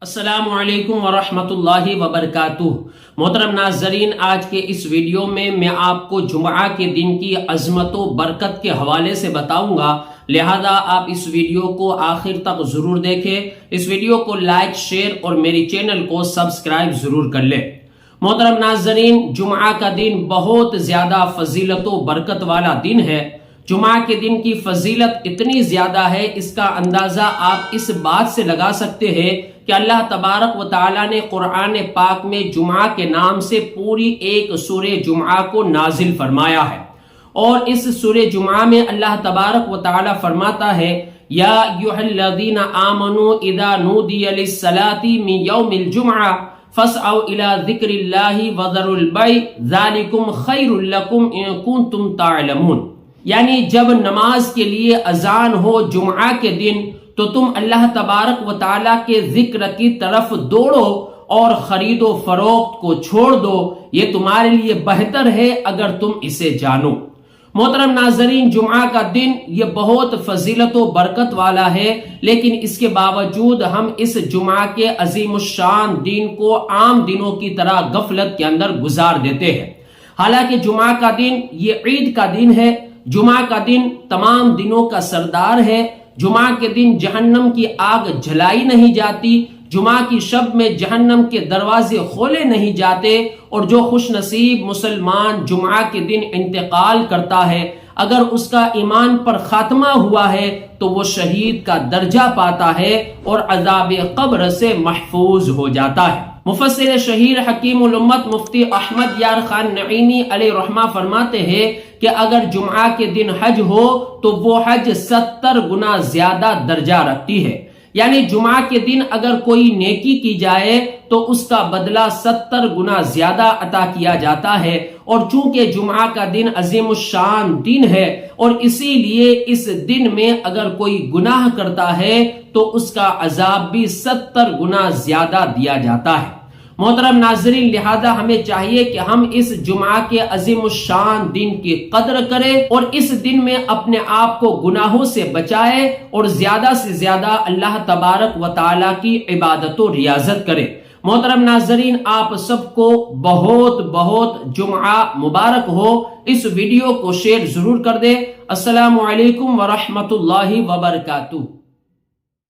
السلام علیکم ورحمۃ اللہ وبرکاتہ۔ محترم ناظرین، آج کے اس ویڈیو میں آپ کو جمعہ کے دن کی عظمت و برکت کے حوالے سے بتاؤں گا، لہذا آپ اس ویڈیو کو آخر تک ضرور دیکھیں۔ اس ویڈیو کو لائک، شیئر اور میری چینل کو سبسکرائب ضرور کر لیں۔ محترم ناظرین، جمعہ کا دن بہت زیادہ فضیلت و برکت والا دن ہے۔ جمعہ کے دن کی فضیلت اتنی زیادہ ہے، اس کا اندازہ آپ اس بات سے لگا سکتے ہیں کہ اللہ تبارک و تعالی نے قرآن پاک میں جمعہ کے نام سے پوری ایک سورہ جمعہ کو نازل فرمایا ہے، اور اس سورہ جمعہ میں اللہ تبارک و تعالی فرماتا ہے یا ایھا الذین آمنوا اذا نودی للصلاۃ من یوم الجمعہ فاسعوا الی ذکر اللہ وذروا البیع ذلکم خیر لکم ان کنتم تعلمون، یعنی جب نماز کے لیے اذان ہو جمعہ کے دن تو تم اللہ تبارک و تعالیٰ کے ذکر کی طرف دوڑو اور خرید و فروخت کو چھوڑ دو، یہ تمہارے لیے بہتر ہے اگر تم اسے جانو۔ محترم ناظرین، جمعہ کا دن یہ بہت فضیلت و برکت والا ہے، لیکن اس کے باوجود ہم اس جمعہ کے عظیم الشان دن کو عام دنوں کی طرح غفلت کے اندر گزار دیتے ہیں۔ حالانکہ جمعہ کا دن یہ عید کا دن ہے، جمعہ کا دن تمام دنوں کا سردار ہے۔ جمعہ کے دن جہنم کی آگ جلائی نہیں جاتی، جمعہ کی شب میں جہنم کے دروازے کھولے نہیں جاتے، اور جو خوش نصیب مسلمان جمعہ کے دن انتقال کرتا ہے، اگر اس کا ایمان پر خاتمہ ہوا ہے تو وہ شہید کا درجہ پاتا ہے اور عذاب قبر سے محفوظ ہو جاتا ہے۔ مفسر شہیر حکیم الامت مفتی احمد یار خان نعیمی علیہ رحمہ فرماتے ہیں کہ اگر جمعہ کے دن حج ہو تو وہ حج 70 گنا زیادہ درجہ رکھتی ہے، یعنی جمعہ کے دن اگر کوئی نیکی کی جائے تو اس کا بدلہ 70 گنا زیادہ عطا کیا جاتا ہے۔ اور چونکہ جمعہ کا دن عظیم الشان دن ہے، اور اسی لیے اس دن میں اگر کوئی گناہ کرتا ہے تو اس کا عذاب بھی 70 گنا زیادہ دیا جاتا ہے۔ محترم ناظرین، لہذا ہمیں چاہیے کہ ہم اس جمعہ کے عظیم الشان دن کی قدر کریں اور اس دن میں اپنے آپ کو گناہوں سے بچائیں اور زیادہ سے زیادہ اللہ تبارک و تعالی کی عبادت و ریاضت کریں۔ محترم ناظرین، آپ سب کو بہت بہت جمعہ مبارک ہو۔ اس ویڈیو کو شیئر ضرور کر دیں۔ السلام علیکم ورحمۃ اللہ وبرکاتہ۔